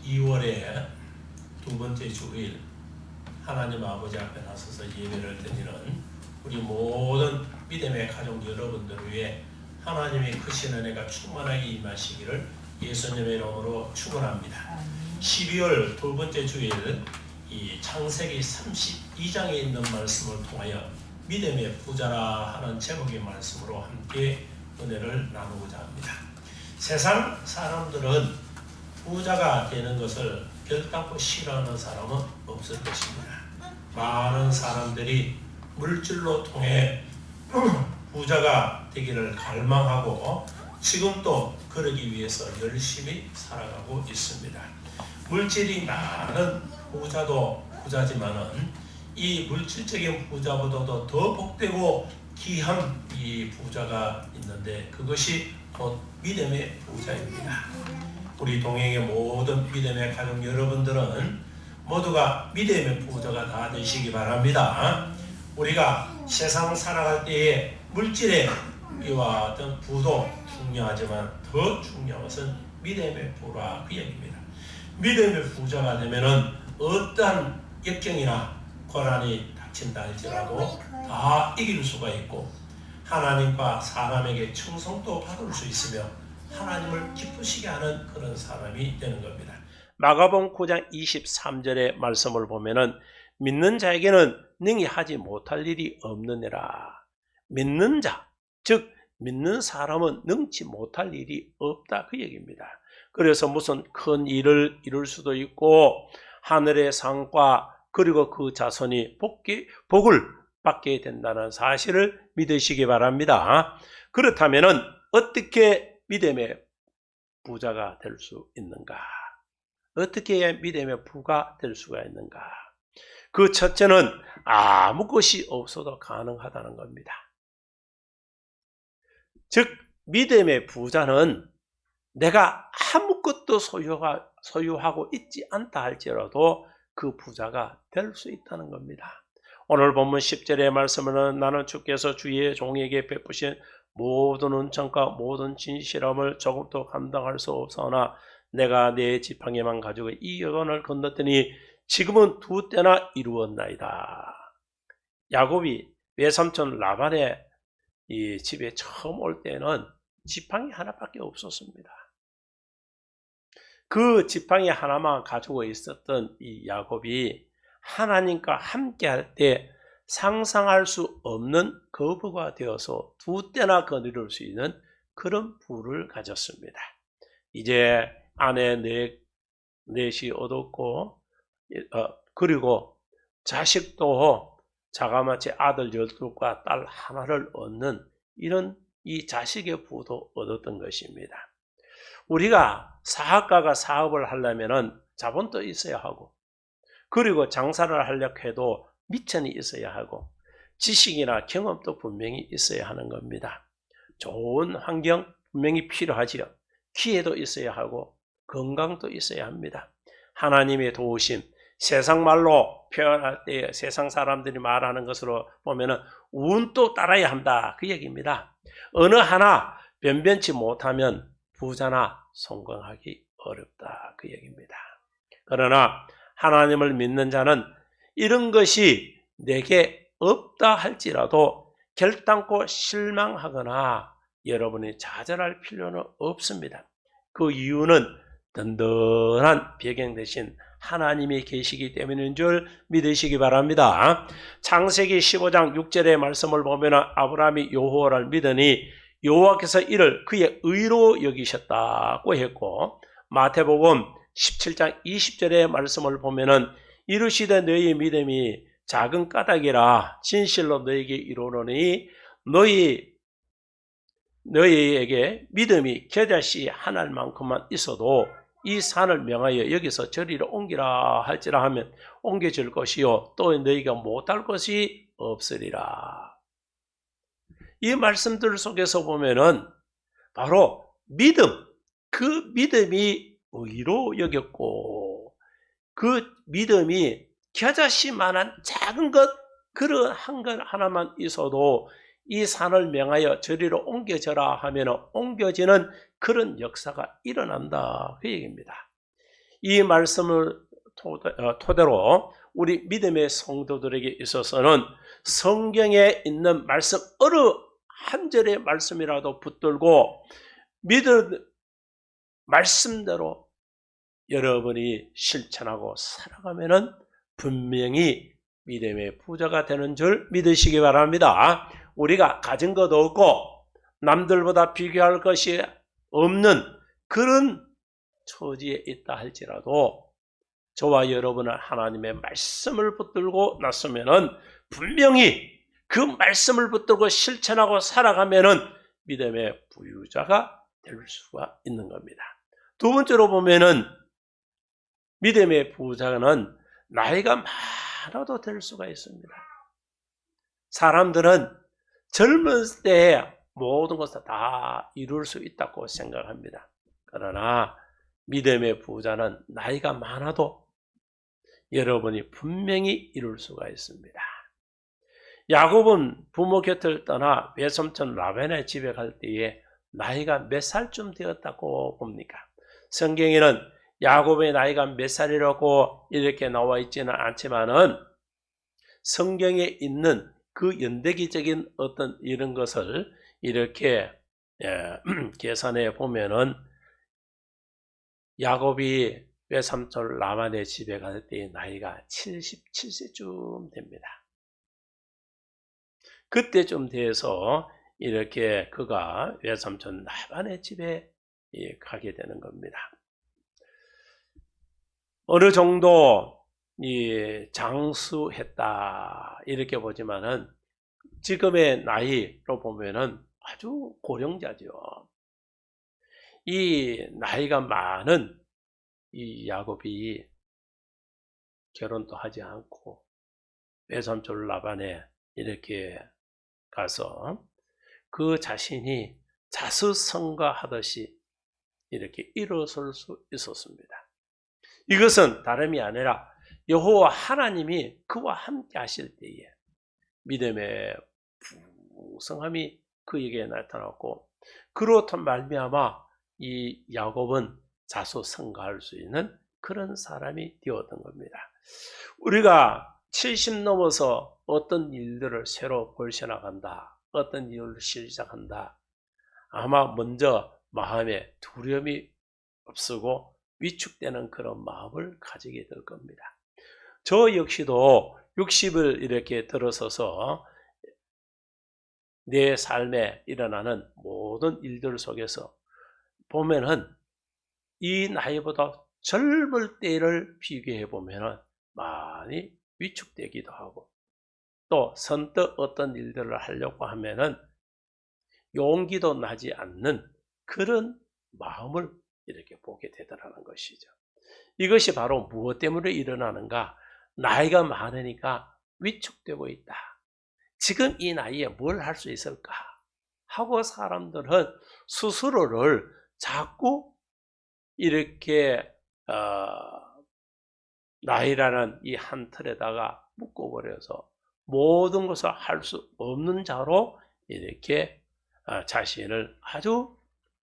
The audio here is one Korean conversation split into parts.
2월의 두 번째 주일 하나님 아버지 앞에 나서서 예배를 드리는 우리 모든 믿음의 가족 여러분들을 위해 하나님의 크신 은혜가 충만하게 임하시기를 예수님의 이름으로 축원합니다. 12월 두 번째 주일 이 창세기 32장에 있는 말씀을 통하여 믿음의 부자라 하는 제목의 말씀으로 함께 은혜를 나누고자 합니다. 세상 사람들은 부자가 되는 것을 결단코 싫어하는 사람은 없을 것입니다. 많은 사람들이 물질로 통해 부자가 되기를 갈망하고 지금도 그러기 위해서 열심히 살아가고 있습니다. 물질이 많은 부자도 부자지만은 이 물질적인 부자보다도 더 복되고 귀한 이 부자가 있는데 그것이 곧 믿음의 부자입니다. 우리 동행의 모든 믿음의 가족 여러분들은 모두가 믿음의 부자가 다 되시기 바랍니다. 우리가 세상 살아갈 때에 물질의 이와 같은 부도 중요하지만 더 중요한 것은 믿음의 부라 그 얘기입니다. 믿음의 부자가 되면은 어떠한 역경이나 고난이 닥친다 할지라도 다 이길 수가 있고 하나님과 사람에게 충성도 받을 수 있으며 하나님을 기쁘시게 하는 그런 사람이 되는 겁니다. 마가복음 9장 23절의 말씀을 보면은 믿는 자에게는 능히 하지 못할 일이 없느니라. 믿는 자, 즉 믿는 사람은 능치 못할 일이 없다 그 얘기입니다. 그래서 무슨 큰 일을 이룰 수도 있고 하늘의 상과 그리고 그 자손이 복을 받게 된다는 사실을 믿으시기 바랍니다. 그렇다면은 어떻게 믿음의 부자가 될 수 있는가? 어떻게 해야 믿음의 부가 될 수가 있는가? 그 첫째는 아무 것이 없어도 가능하다는 겁니다. 즉 믿음의 부자는 내가 아무것도 소유하고 있지 않다 할지라도 그 부자가 될 수 있다는 겁니다. 오늘 본문 10절의 말씀은 나는 주께서 주의 종에게 베푸신 모든 은총과 모든 진실함을 조금도 감당할 수 없사오나 내가 내 지팡이만 가지고 이 요단을 건넜더니 지금은 두 때나 이루었나이다. 야곱이 외삼촌 라반의 이 집에 처음 올 때는 지팡이 하나밖에 없었습니다. 그 지팡이 하나만 가지고 있었던 이 야곱이 하나님과 함께 할 때 상상할 수 없는 거부가 되어서 두 때나 거느릴 수 있는 그런 부를 가졌습니다. 이제 아내 넷이 얻었고 그리고 자식도 자가마치 아들 12과 딸 하나를 얻는 이런 이 자식의 부도 얻었던 것입니다. 우리가 사업가가 사업을 하려면 자본도 있어야 하고 그리고 장사를 하려고 해도 미천이 있어야 하고 지식이나 경험도 분명히 있어야 하는 겁니다. 좋은 환경 분명히 필요하지요. 기회도 있어야 하고 건강도 있어야 합니다. 하나님의 도우심, 세상 말로 표현할 때 세상 사람들이 말하는 것으로 보면은 운도 따라야 한다 그 얘기입니다. 어느 하나 변변치 못하면 부자나 성공하기 어렵다 그 얘기입니다. 그러나 하나님을 믿는 자는 이런 것이 내게 없다 할지라도 결단코 실망하거나 여러분이 좌절할 필요는 없습니다. 그 이유는 든든한 배경 대신 하나님이 계시기 때문인 줄 믿으시기 바랍니다. 창세기 15장 6절의 말씀을 보면 아브라함이 여호와를 믿으니 여호와께서 이를 그의 의로 여기셨다고 했고 마태복음 17장 20절의 말씀을 보면 이르시되 너희의 믿음이 작은 까닭이라 진실로 너희에게 이르노니 너희에게 믿음이 겨자씨 하나만큼만 있어도 이 산을 명하여 여기서 저리로 옮기라 할지라 하면 옮겨질 것이요 또 너희가 못할 것이 없으리라. 이 말씀들 속에서 보면은 바로 믿음, 그 믿음이 의로 여겼고 그 믿음이 겨자씨만한 작은 것 그런 한 것 하나만 있어도 이 산을 명하여 저리로 옮겨져라 하면 옮겨지는 그런 역사가 일어난다 그 얘기입니다. 이 말씀을 토대로 우리 믿음의 성도들에게 있어서는 성경에 있는 말씀 어느 한 절의 말씀이라도 붙들고 믿음 말씀대로 여러분이 실천하고 살아가면은 분명히 믿음의 부자가 되는 줄 믿으시기 바랍니다. 우리가 가진 것 없고 남들보다 비교할 것이 없는 그런 처지에 있다 할지라도 저와 여러분은 하나님의 말씀을 붙들고 났으면은 분명히 그 말씀을 붙들고 실천하고 살아가면은 믿음의 부유자가 될 수가 있는 겁니다. 두 번째로 보면은 믿음의 부자는 나이가 많아도 될 수가 있습니다. 사람들은 젊을 때에 모든 것을 다 이룰 수 있다고 생각합니다. 그러나 믿음의 부자는 나이가 많아도 여러분이 분명히 이룰 수가 있습니다. 야곱은 부모 곁을 떠나 외삼촌 라반의 집에 갈 때에 나이가 몇 살쯤 되었다고 봅니까? 성경에는 야곱의 나이가 몇 살이라고 이렇게 나와 있지는 않지만은 성경에 있는 그 연대기적인 어떤 이런 것을 이렇게 계산해 보면은 야곱이 외삼촌 라반의 집에 갈 때 나이가 77세쯤 됩니다. 그때쯤 돼서 이렇게 그가 외삼촌 라반의 집에 가게 되는 겁니다. 어느 정도 장수했다 이렇게 보지만은 지금의 나이로 보면은 아주 고령자죠. 이 나이가 많은 이 야곱이 결혼도 하지 않고 외삼촌 라반에 이렇게 가서 그 자신이 자수성가하듯이 이렇게 일어설 수 있었습니다. 이것은 다름이 아니라 여호와 하나님이 그와 함께 하실 때에 믿음의 풍성함이 그에게 나타났고 그렇다 말미암아 이 야곱은 자수성가할 수 있는 그런 사람이 되었던 겁니다. 우리가 70 넘어서 어떤 일들을 새로 벌쳐나간다, 어떤 일을 시작한다, 아마 먼저 마음에 두려움이 없고 위축되는 그런 마음을 가지게 될 겁니다. 저 역시도 60을 이렇게 들어서서 내 삶에 일어나는 모든 일들 속에서 보면은 이 나이보다 젊을 때를 비교해 보면은 많이 위축되기도 하고 또 선뜻 어떤 일들을 하려고 하면은 용기도 나지 않는 그런 마음을 이렇게 보게 되더라는 것이죠. 이것이 바로 무엇 때문에 일어나는가? 나이가 많으니까 위축되고 있다. 지금 이 나이에 뭘 할 수 있을까? 하고 사람들은 스스로를 자꾸 이렇게 나이라는 이 한 틀에다가 묶어버려서 모든 것을 할 수 없는 자로 이렇게 자신을 아주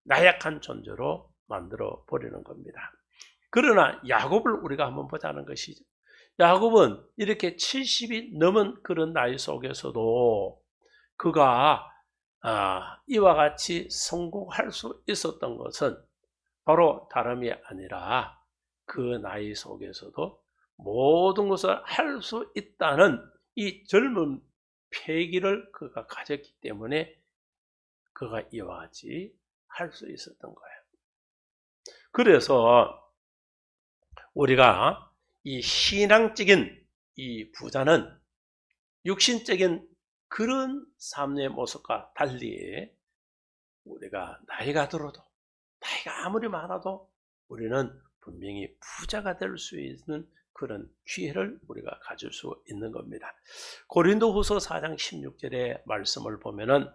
나약한 존재로 만들어 버리는 겁니다. 그러나 야곱을 우리가 한번 보자는 것이죠. 야곱은 이렇게 70이 넘은 그런 나이 속에서도 그가 이와 같이 성공할 수 있었던 것은 바로 다름이 아니라 그 나이 속에서도 모든 것을 할 수 있다는 이 젊은 패기를 그가 가졌기 때문에 그가 이와 같이 할 수 있었던 거예요. 그래서 우리가 이 신앙적인 이 부자는 육신적인 그런 삶의 모습과 달리 우리가 나이가 들어도 나이가 아무리 많아도 우리는 분명히 부자가 될 수 있는 그런 기회를 우리가 가질 수 있는 겁니다. 고린도후서 4장 16절의 말씀을 보면은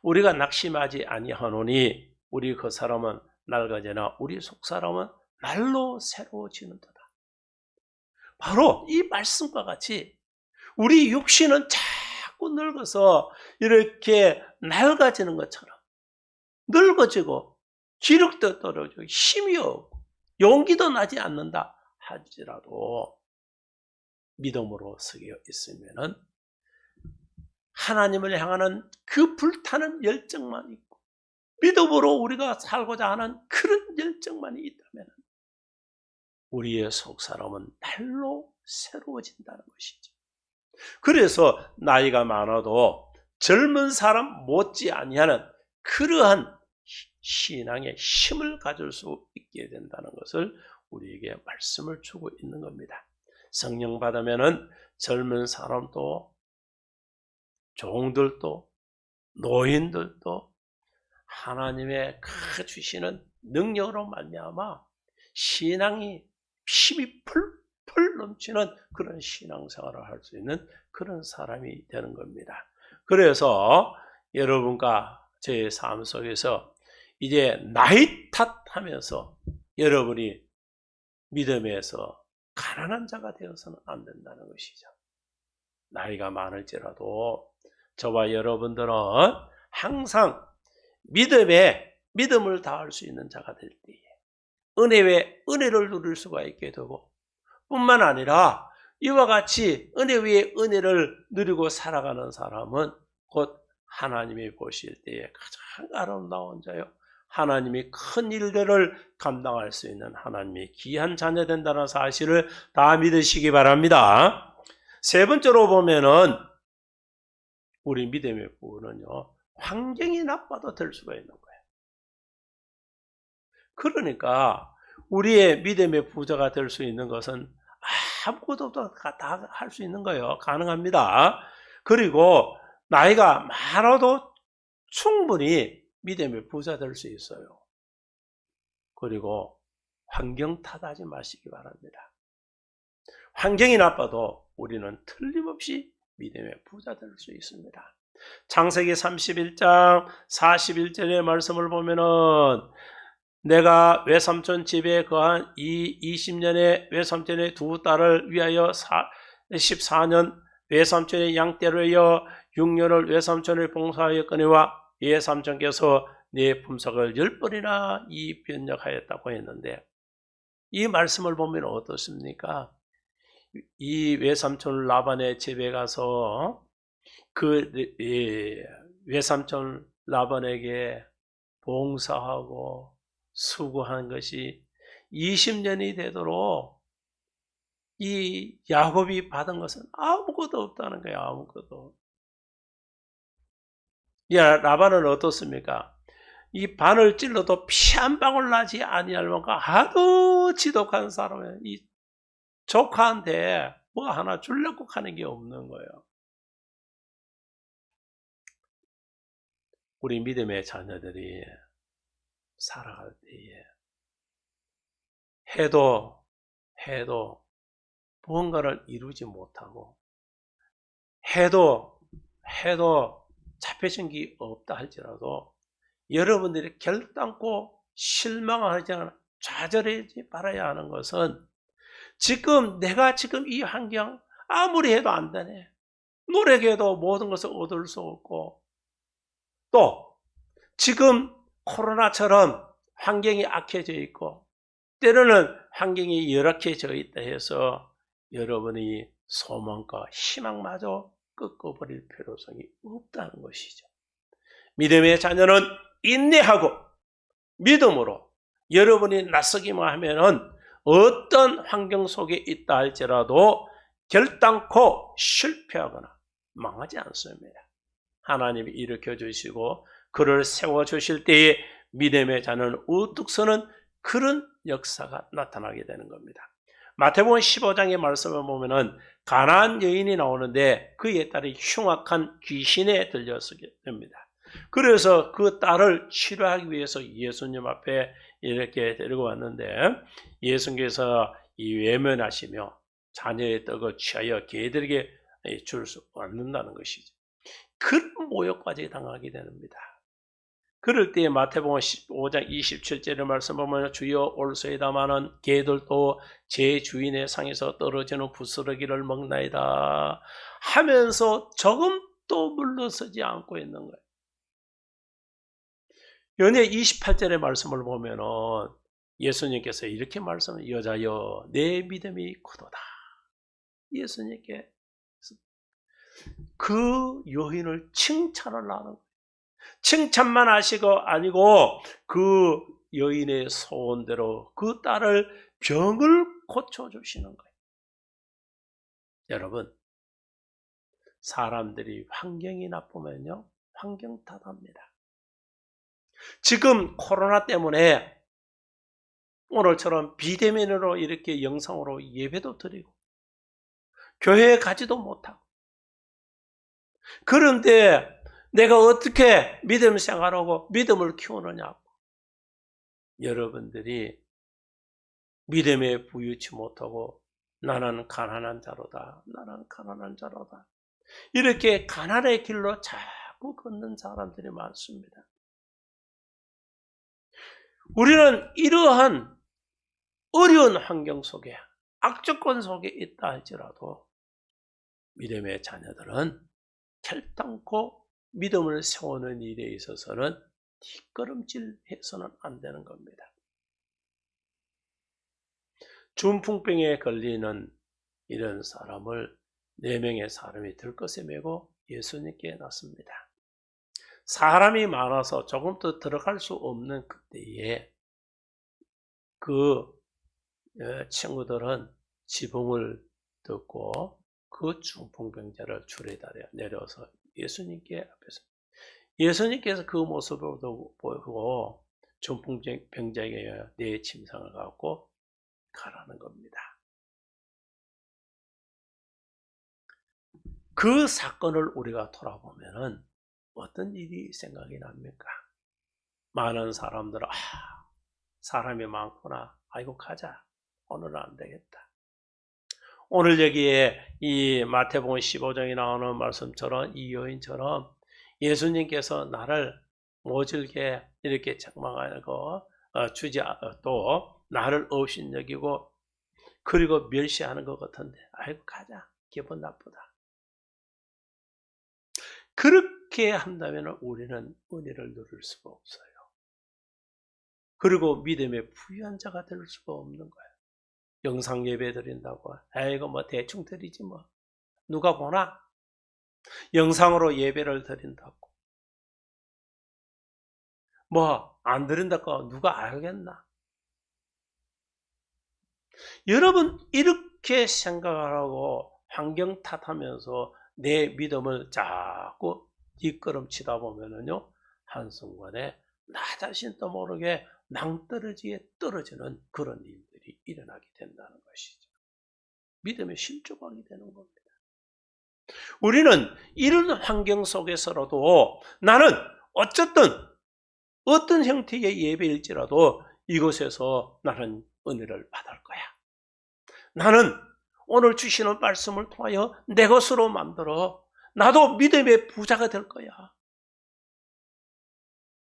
우리가 낙심하지 아니하노니 우리 그 사람은 낡아지나 우리 속 사람은 날로 새로워지는도다. 바로 이 말씀과 같이 우리 육신은 자꾸 늙어서 이렇게 낡아지는 것처럼 늙어지고 기력도 떨어지고 힘이 없고 용기도 나지 않는다 할지라도 믿음으로 서게 있으면은 하나님을 향하는 그 불타는 열정만 있고 믿음으로 우리가 살고자 하는 그런 열정만이 있다면 우리의 속사람은 날로 새로워진다는 것이죠. 그래서 나이가 많아도 젊은 사람 못지 아니하는 그러한 신앙의 힘을 가질 수 있게 된다는 것을 우리에게 말씀을 주고 있는 겁니다. 성령 받으면은 젊은 사람도 종들도 노인들도 하나님의 그 주시는 능력으로 말미암아 신앙이 힘이 풀풀 넘치는 그런 신앙생활을 할 수 있는 그런 사람이 되는 겁니다. 그래서 여러분과 제 삶 속에서 이제 나이 탓하면서 여러분이 믿음에서 가난한 자가 되어서는 안 된다는 것이죠. 나이가 많을지라도 저와 여러분들은 항상 믿음을 다할 수 있는 자가 될 때에 은혜 은혜를 누릴 수가 있게 되고 뿐만 아니라 이와 같이 은혜 위에 은혜를 누리고 살아가는 사람은 곧 하나님이 보실 때에 가장 아름다운 자요. 하나님이 큰 일들을 감당할 수 있는 하나님의 귀한 자녀 된다는 사실을 다 믿으시기 바랍니다. 세 번째로 보면은 우리 믿음의 부분은요. 환경이 나빠도 될 수가 있는 거예요. 그러니까 우리의 믿음의 부자가 될 수 있는 것은 아무것도 다 할 수 있는 거예요. 가능합니다. 그리고 나이가 많아도 충분히 믿음의 부자 될 수 있어요. 그리고 환경 탓하지 마시기 바랍니다. 환경이 나빠도 우리는 틀림없이 믿음의 부자 될 수 있습니다. 창세기 31장 41절의 말씀을 보면은 내가 외삼촌 집에 거한 이 20년의 외삼촌의 두 딸을 위하여 14년 외삼촌의 양떼를 위하여 6년을 외삼촌을 봉사하였거니와 외삼촌께서 네 품삯을 10번이나 이 변역하였다고 했는데 이 말씀을 보면 어떻습니까? 이 외삼촌 라반의 집에 가서 그 외삼촌 라반에게 봉사하고 수고한 것이 20년이 되도록 이 야곱이 받은 것은 아무것도 없다는 거예요. 아무것도. 라반은 어떻습니까? 이 반을 찔러도 피 한 방울 나지 아니할 만큼 아주 지독한 사람이에요. 이 조카한테 뭐 하나 주려고 하는 게 없는 거예요. 우리 믿음의 자녀들이 살아갈 때에 해도 무언가를 이루지 못하고 해도 잡혀진 게 없다 할지라도 여러분들이 결단코 실망하지 않아 좌절하지 말아야 하는 것은 내가 지금 이 환경 아무리 해도 안 되네. 노력해도 모든 것을 얻을 수 없고 또 지금 코로나처럼 환경이 악해져 있고 때로는 환경이 열악해져 있다 해서 여러분이 소망과 희망마저 꺾어버릴 필요성이 없다는 것이죠. 믿음의 자녀는 인내하고 믿음으로 여러분이 나서기만 하면은 어떤 환경 속에 있다 할지라도 결단코 실패하거나 망하지 않습니다. 하나님이 일으켜 주시고 그를 세워 주실 때에 믿음의 자는 우뚝 서는 그런 역사가 나타나게 되는 겁니다. 마태복음 15장의 말씀을 보면은 가나안 여인이 나오는데 그의 딸이 흉악한 귀신에 들렸게 됩니다. 그래서 그 딸을 치료하기 위해서 예수님 앞에 이렇게 데리고 왔는데 예수님께서 이 외면하시며 자녀의 떡을 취하여 개들에게 줄 수 없는다는 것이죠. 그런 모욕까지 당하게 됩니다. 그럴 때에 마태복음 15장 27절의 말씀 보면 주여 올소이다마는 개들도 제 주인의 상에서 떨어지는 부스러기를 먹나이다 하면서 조금도 물러서지 않고 있는 거예요. 연예 28절의 말씀을 보면은 예수님께서 이렇게 말씀을 여자여 내 믿음이 크도다. 예수님께 그 여인을 칭찬을 하는 거예요. 칭찬만 하시고 아니고 그 여인의 소원대로 그 딸을 병을 고쳐주시는 거예요. 여러분, 사람들이 환경이 나쁘면요, 환경 탓합니다. 지금 코로나 때문에 오늘처럼 비대면으로 이렇게 영상으로 예배도 드리고 교회에 가지도 못하고, 그런데 내가 어떻게 믿음 생활하고 믿음을 키우느냐고. 여러분들이 믿음에 부유치 못하고 나는 가난한 자로다, 나는 가난한 자로다, 이렇게 가난의 길로 자꾸 걷는 사람들이 많습니다. 우리는 이러한 어려운 환경 속에, 악조건 속에 있다 할지라도 믿음의 자녀들은 결단코 믿음을 세우는 일에 있어서는 뒷걸음질해서는 안 되는 겁니다. 중풍병에 걸리는 이런 사람을 4명의 사람이 들것에 메고 예수님께 났습니다. 사람이 많아서 조금 더 들어갈 수 없는 그때에 그 친구들은 지붕을 듣고 그 중풍병자를 줄에 내려서 예수님께 앞에서, 예수님께서 그 모습을 보고 중풍병자에게 내 침상을 갖고 가라는 겁니다. 그 사건을 우리가 돌아보면은 어떤 일이 생각이 납니까? 많은 사람들은 사람이 많구나, 아이고 가자, 오늘은 안 되겠다. 오늘 여기에 이 마태복음 15장에 나오는 말씀처럼 이 여인처럼 예수님께서 나를 모질게 이렇게 책망하고 또 나를 없인 여기고 그리고 멸시하는 것 같은데, 아이고 가자, 기분 나쁘다. 그렇게 한다면 우리는 은혜를 누릴 수가 없어요. 그리고 믿음의 부유한 자가 될 수가 없는 거예요. 영상 예배 드린다고, 아이고 뭐 대충 드리지 뭐, 누가 보나? 영상으로 예배를 드린다고, 뭐 안 드린다고 누가 알겠나? 여러분, 이렇게 생각하고 환경 탓하면서 내 믿음을 자꾸 뒷걸음치다 보면은요, 한순간에 나 자신도 모르게 낭떠러지에 떨어지는 그런 일들이 일어나게 된다는 것이죠. 믿음의 실조각이 되는 겁니다. 우리는 이런 환경 속에서라도 나는 어쨌든 어떤 형태의 예배일지라도 이곳에서 나는 은혜를 받을 거야. 나는 오늘 주시는 말씀을 통하여 내 것으로 만들어 나도 믿음의 부자가 될 거야.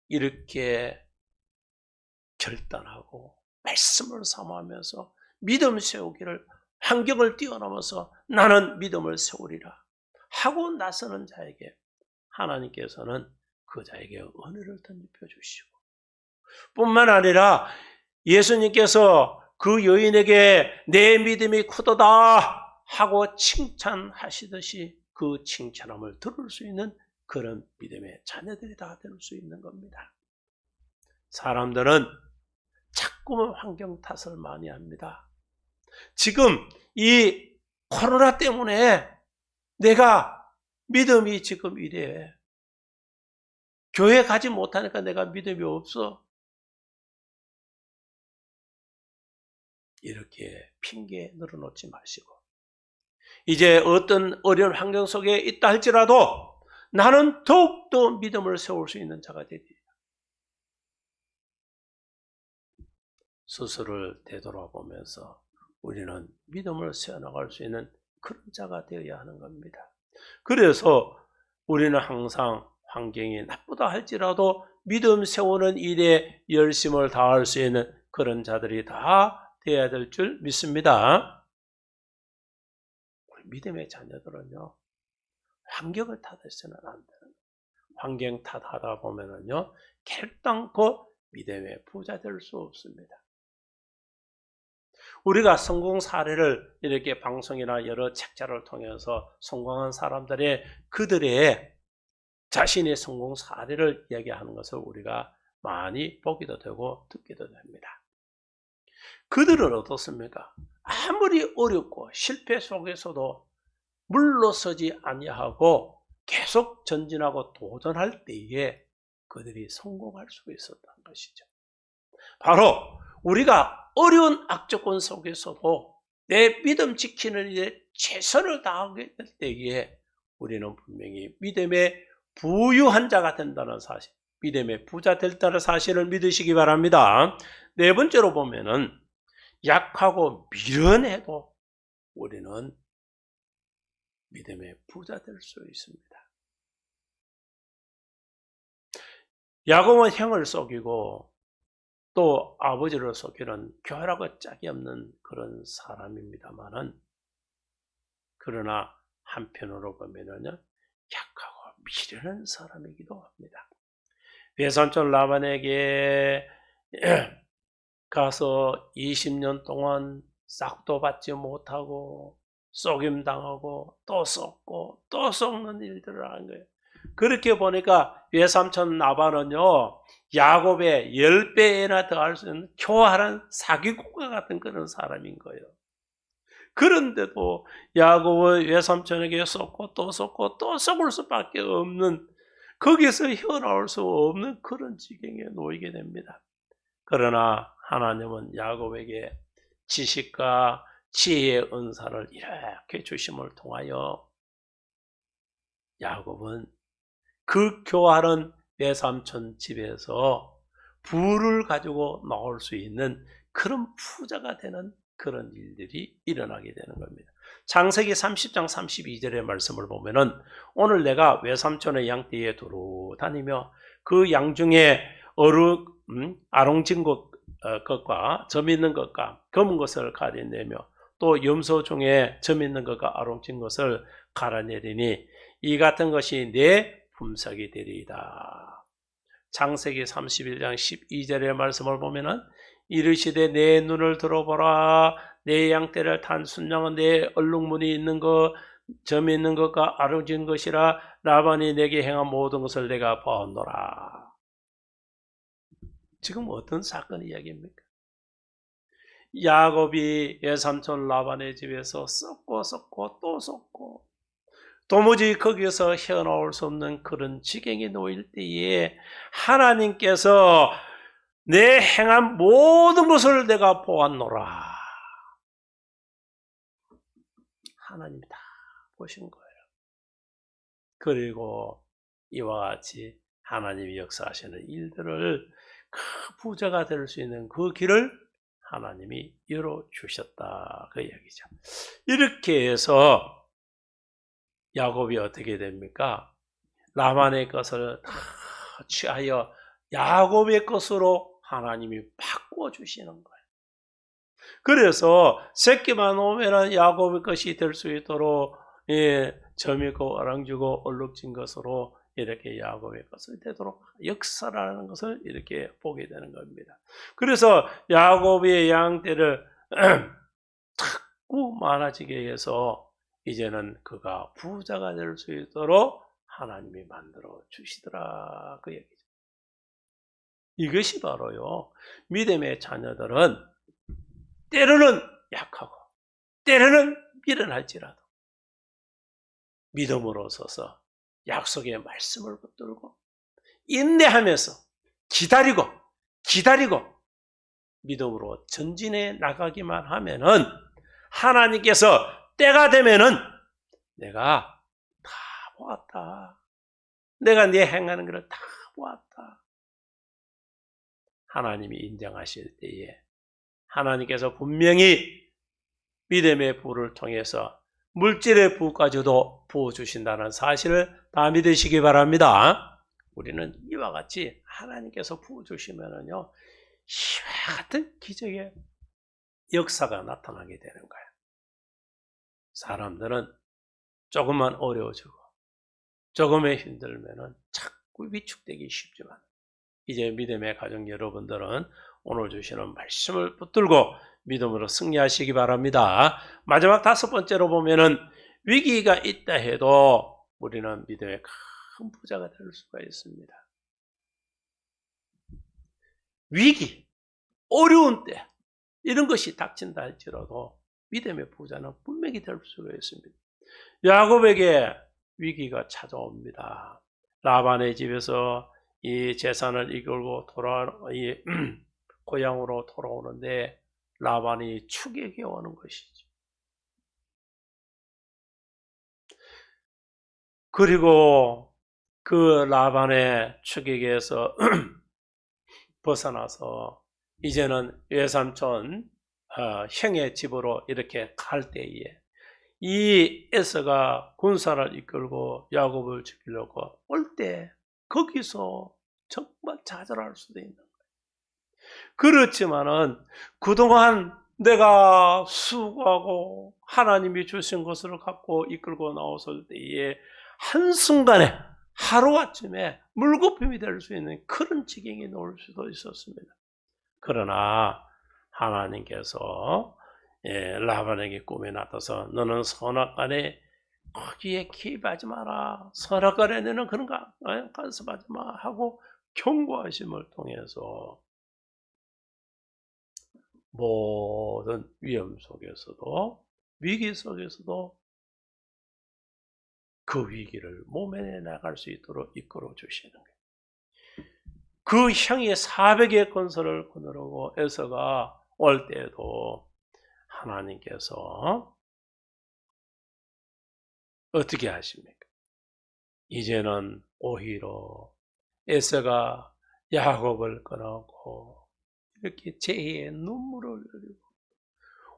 이렇게 결단하고 말씀을 사모하면서 믿음 세우기를, 환경을 뛰어넘어서 나는 믿음을 세우리라 하고 나서는 자에게 하나님께서는 그 자에게 은혜를 덧입혀 주시고, 뿐만 아니라 예수님께서 그 여인에게 내 믿음이 크도다 하고 칭찬하시듯이 그 칭찬함을 들을 수 있는 그런 믿음의 자녀들이 다 될 수 있는 겁니다. 사람들은 자꾸만 환경 탓을 많이 합니다. 지금 이 코로나 때문에 내가 믿음이 지금 이래, 교회 가지 못하니까 내가 믿음이 없어, 이렇게 핑계 늘어놓지 마시고, 이제 어떤 어려운 환경 속에 있다 할지라도 나는 더욱더 믿음을 세울 수 있는 자가 되리라. 스스로를 되돌아보면서 우리는 믿음을 세워나갈 수 있는 그런 자가 되어야 하는 겁니다. 그래서 우리는 항상 환경이 나쁘다 할지라도 믿음 세우는 일에 열심을 다할 수 있는 그런 자들이 다 되어야 될 줄 믿습니다. 우리 믿음의 자녀들은요, 환경을 탓해서는 안 되는 거예요. 환경 탓하다 보면은요, 결단코 믿음의 부자 될 수 없습니다. 우리가 성공 사례를 이렇게 방송이나 여러 책자를 통해서 성공한 사람들의 그들의 자신의 성공 사례를 이야기하는 것을 우리가 많이 보기도 되고 듣기도 됩니다. 그들은 어떻습니까? 아무리 어렵고 실패 속에서도 물러서지 아니하고 계속 전진하고 도전할 때에 그들이 성공할 수 있었던 것이죠. 바로 우리가 어려운 악조건 속에서도 내 믿음 지키는 일에 최선을 다하게 될 때에 우리는 분명히 믿음의 부유한 자가 된다는 사실, 믿음의 부자 된다는 사실을 믿으시기 바랍니다. 네 번째로 보면은 약하고 미련해도 우리는 믿음의 부자 될 수 있습니다. 야곱은 형을 속이고 또 아버지를 속이는 교활하고 짝이 없는 그런 사람입니다만은, 그러나 한편으로 보면은 약하고 미련한 사람이기도 합니다. 외삼촌 라반에게 가서 20년 동안 싹도 받지 못하고 속임당하고 또 썩고 또 썩는 일들을 하는 거예요. 그렇게 보니까 외삼촌 라반은요, 야곱의 10배나 더할 수 있는 교활한 사기꾼과 같은 그런 사람인 거예요. 그런데도 야곱의 외삼촌에게 썩고 또 썩고 또 썩을 수밖에 없는, 거기서 헤어나올 수 없는 그런 지경에 놓이게 됩니다. 그러나 하나님은 야곱에게 지식과 지혜의 은사를 이렇게 주심을 통하여 야곱은 그 교활한 외삼촌 집에서 부를 가지고 나올 수 있는 그런 부자가 되는 그런 일들이 일어나게 되는 겁니다. 창세기 30장 32절의 말씀을 보면은, 오늘 내가 외삼촌의 양떼에 두루 다니며 그 양 중에 아롱진 것과 점 있는 것과 검은 것을 가려내며 또 염소 중에 점 있는 것과 아롱진 것을 갈아내리니 이 같은 것이 내 품삯이 되리이다. 창세기 31장 12절의 말씀을 보면은, 이르시되 내 눈을 들어보라. 내 양떼를 탄 순양은 내 얼룩무늬 있는 것, 점 있는 것과 아롱진 것이라. 라반이 내게 행한 모든 것을 내가 보았노라. 지금 어떤 사건 이야기입니까? 야곱이 외삼촌 라반의 집에서 썩고 또 썩고 도무지 거기서 헤어나올 수 없는 그런 지경에 놓일 때에 하나님께서 내 행한 모든 것을 내가 보았노라. 하나님이 다 보신 거예요. 그리고 이와 같이 하나님이 역사하시는 일들을, 그 부자가 될 수 있는 그 길을 하나님이 열어주셨다, 그 얘기죠. 이렇게 해서 야곱이 어떻게 됩니까? 라반의 것을 다 취하여 야곱의 것으로 하나님이 바꿔주시는 거예요. 그래서 새끼만 오면은 야곱의 것이 될 수 있도록 점이고 어랑주고 얼룩진 것으로 이렇게 야곱의 것을 되도록 역사라는 것을 이렇게 보게 되는 겁니다. 그래서 야곱의 양떼를 자꾸 많아지게 해서 이제는 그가 부자가 될 수 있도록 하나님이 만들어 주시더라, 그 얘기죠. 이것이 바로요, 믿음의 자녀들은 때로는 약하고 때로는 미련할지라도 믿음으로 서서 약속의 말씀을 붙들고 인내하면서 기다리고 믿음으로 전진해 나가기만 하면은, 하나님께서 때가 되면은 내가 다 보았다, 내가 네 행하는 것을 다 보았다, 하나님이 인정하실 때에 하나님께서 분명히 믿음의 부를 통해서 물질의 부까지도 부어주신다는 사실을 다 믿으시기 바랍니다. 우리는 이와 같이 하나님께서 부어주시면은요, 이와 같은 기적의 역사가 나타나게 되는 거예요. 사람들은 조금만 어려워지고 조금의 힘들면은 자꾸 위축되기 쉽지만, 이제 믿음의 가정 여러분들은 오늘 주시는 말씀을 붙들고 믿음으로 승리하시기 바랍니다. 마지막 5번째로 보면은 위기가 있다 해도 우리는 믿음의 큰 부자가 될 수가 있습니다. 위기, 어려운 때 이런 것이 닥친다 할지라도 믿음의 부자는 분명히 될 수가 있습니다. 야곱에게 위기가 찾아옵니다. 라반의 집에서 이 재산을 이끌고 고향으로 돌아오는데 라반이 추격해 오는 것이죠. 그리고 그 라반의 추격에서 벗어나서 이제는 외삼촌 형의 집으로 이렇게 갈 때에 이 에서가 군사를 이끌고 야곱을 죽이려고 올 때 거기서 정말 좌절할 수도 있는 거예요. 그렇지만은 그동안 내가 수고하고 하나님이 주신 것을 갖고 이끌고 나왔을 때에 한순간에 하루아침에 물거품이 될 수 있는 그런 지경이 나올 수도 있었습니다. 그러나 하나님께서 라반에게 꿈에 나타서 너는 선악간에 거기에 기입하지 마라. 선악간에 너는 그런 거 간섭하지 마 하고 경고하심을 통해서 모든 위험 속에서도 위기 속에서도 그 위기를 모면해 나갈 수 있도록 이끌어 주시는 거예요. 그 형이 400의 건설을 거느르고 에서가 올 때에도 하나님께서 어떻게 하십니까? 이제는 오히려 에서가 야곱을 꺼내고 이렇게 재해의 눈물을 흘리고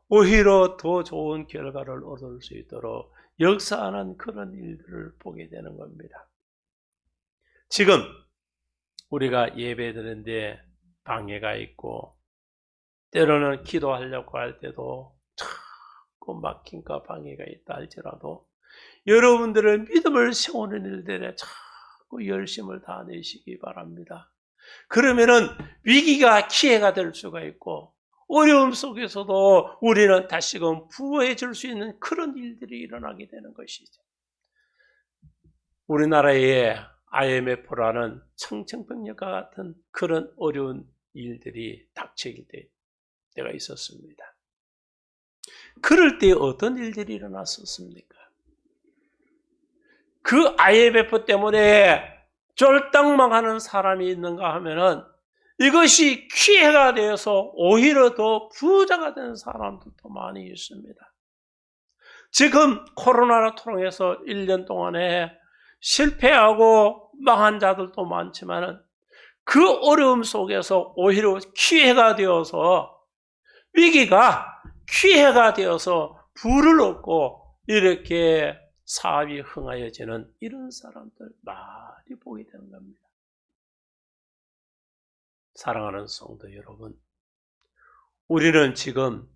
오히려 더 좋은 결과를 얻을 수 있도록 역사하는 그런 일들을 보게 되는 겁니다. 지금 우리가 예배드리는데 방해가 있고 때로는 기도하려고 할 때도 자꾸 막힘과 방해가 있다 할지라도 여러분들의 믿음을 세우는 일들에 자꾸 열심을 다내시기 바랍니다. 그러면은 위기가 기회가 될 수가 있고 어려움 속에서도 우리는 다시금 부어해 줄 수 있는 그런 일들이 일어나게 되는 것이죠. 우리나라에 IMF라는 청천벽력과 같은 그런 어려운 일들이 닥칠 때가 있었습니다. 그럴 때 어떤 일들이 일어났었습니까? 그 IMF 때문에 쫄딱망하는 사람이 있는가 하면은 이것이 기회가 되어서 오히려 더 부자가 된 사람들도 많이 있습니다. 지금 코로나를 통해서 1년 동안에 실패하고 망한 자들도 많지만 그 어려움 속에서 오히려 기회가 되어서 위기가 기회가 되어서 부를 얻고 이렇게 사업이 흥하여지는 이런 사람들 많이 보게 되는 겁니다. 사랑하는 성도 여러분, 우리는 지금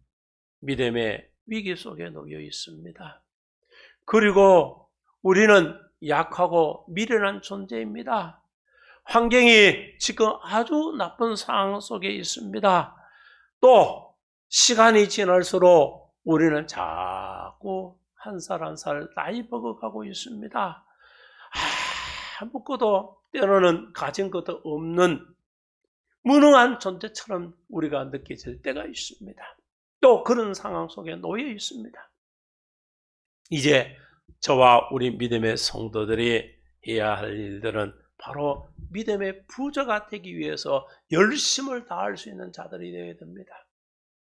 믿음의 위기 속에 놓여 있습니다. 그리고 우리는 약하고 미련한 존재입니다. 환경이 지금 아주 나쁜 상황 속에 있습니다. 또 시간이 지날수록 우리는 자꾸 한 살 한 살 나이 먹어가고 있습니다. 아무것도 때로는 가진 것도 없는 무능한 존재처럼 우리가 느껴질 때가 있습니다. 또 그런 상황 속에 놓여 있습니다. 이제 저와 우리 믿음의 성도들이 해야 할 일들은 바로 믿음의 부자가 되기 위해서 열심을 다할 수 있는 자들이 되어야 됩니다.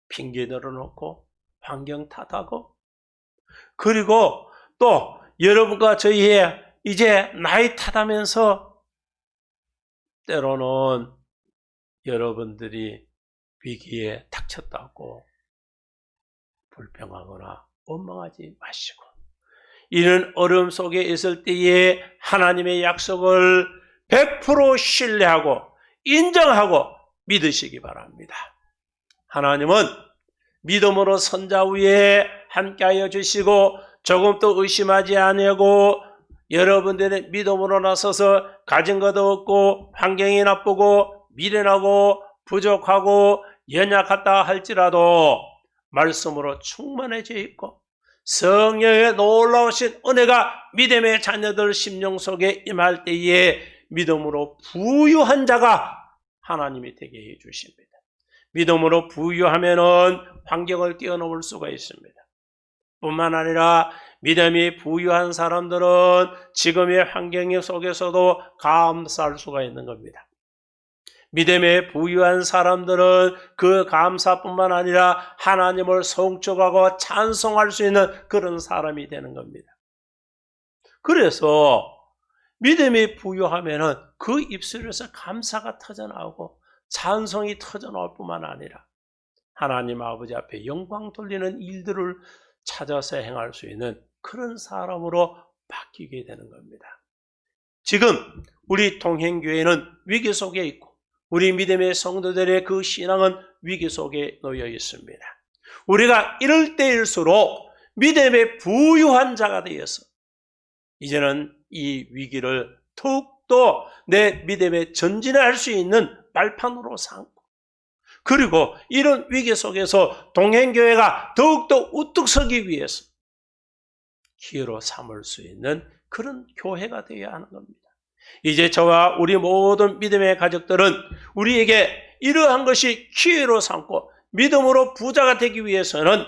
핑계 늘어놓고 환경 탓하고 그리고 또 여러분과 저희의 이제 나이 탓하면서 때로는 여러분들이 위기에 닥쳤다고 불평하거나 원망하지 마시고 이런 어려움 속에 있을 때에 하나님의 약속을 100% 신뢰하고 인정하고 믿으시기 바랍니다. 하나님은 믿음으로 선자 위에 함께하여 주시고 조금도 의심하지 아니하고 여러분들의 믿음으로 나서서 가진 것도 없고 환경이 나쁘고 미련하고 부족하고 연약하다 할지라도 말씀으로 충만해져 있고 성령의 놀라우신 은혜가 믿음의 자녀들 심령 속에 임할 때에 믿음으로 부유한 자가 하나님이 되게 해 주십니다. 믿음으로 부유하면은 환경을 뛰어넘을 수가 있습니다. 뿐만 아니라 믿음이 부유한 사람들은 지금의 환경 속에서도 감사할 수가 있는 겁니다. 믿음에 부유한 사람들은 그 감사뿐만 아니라 하나님을 성축하고 찬송할 수 있는 그런 사람이 되는 겁니다. 그래서 믿음이 부유하면은 그 입술에서 감사가 터져나오고 찬송이 터져나올 뿐만 아니라 하나님 아버지 앞에 영광 돌리는 일들을 찾아서 행할 수 있는 그런 사람으로 바뀌게 되는 겁니다. 지금 우리 동행교회는 위기 속에 있고 우리 믿음의 성도들의 그 신앙은 위기 속에 놓여 있습니다. 우리가 이럴 때일수록 믿음의 부유한 자가 되어서 이제는 이 위기를 더욱더 내 믿음에 전진할 수 있는 발판으로 삼고 그리고 이런 위기 속에서 동행교회가 더욱더 우뚝 서기 위해서 기회로 삼을 수 있는 그런 교회가 되어야 하는 겁니다. 이제 저와 우리 모든 믿음의 가족들은 우리에게 이러한 것이 기회로 삼고 믿음으로 부자가 되기 위해서는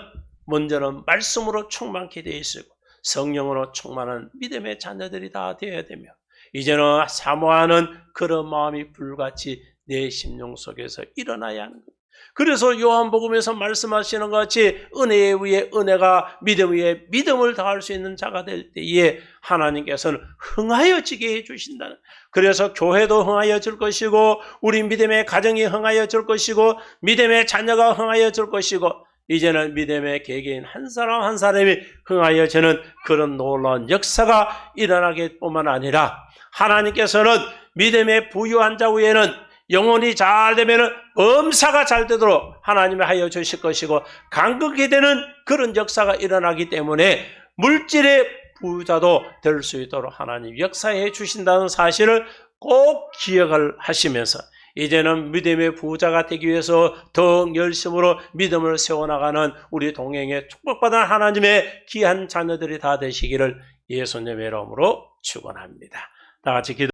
먼저는 말씀으로 충만케 되어 있고 성령으로 충만한 믿음의 자녀들이 다 되어야 되며 이제는 사모하는 그런 마음이 불같이 내 심령 속에서 일어나야 하는 겁니다. 그래서 요한복음에서 말씀하시는 것 같이 은혜에 위에 은혜가 믿음 위에 믿음을 더할 수 있는 자가 될 때에 하나님께서는 흥하여지게 해주신다는, 그래서 교회도 흥하여질 것이고 우리 믿음의 가정이 흥하여질 것이고 믿음의 자녀가 흥하여질 것이고 이제는 믿음의 개개인 한 사람 한 사람이 흥하여지는 그런 놀라운 역사가 일어나길 뿐만 아니라 하나님께서는 믿음의 부유한 자 위에는 영혼이 잘 되면 범사가 잘 되도록 하나님이 하여 주실 것이고 간극이 되는 그런 역사가 일어나기 때문에 물질의 부자도 될 수 있도록 하나님 역사해 주신다는 사실을 꼭 기억을 하시면서 이제는 믿음의 부자가 되기 위해서 더욱 열심으로 믿음을 세워나가는 우리 동행에 축복받은 하나님의 귀한 자녀들이 다 되시기를 예수님의 이름으로 축원합니다. 다 같이 기도.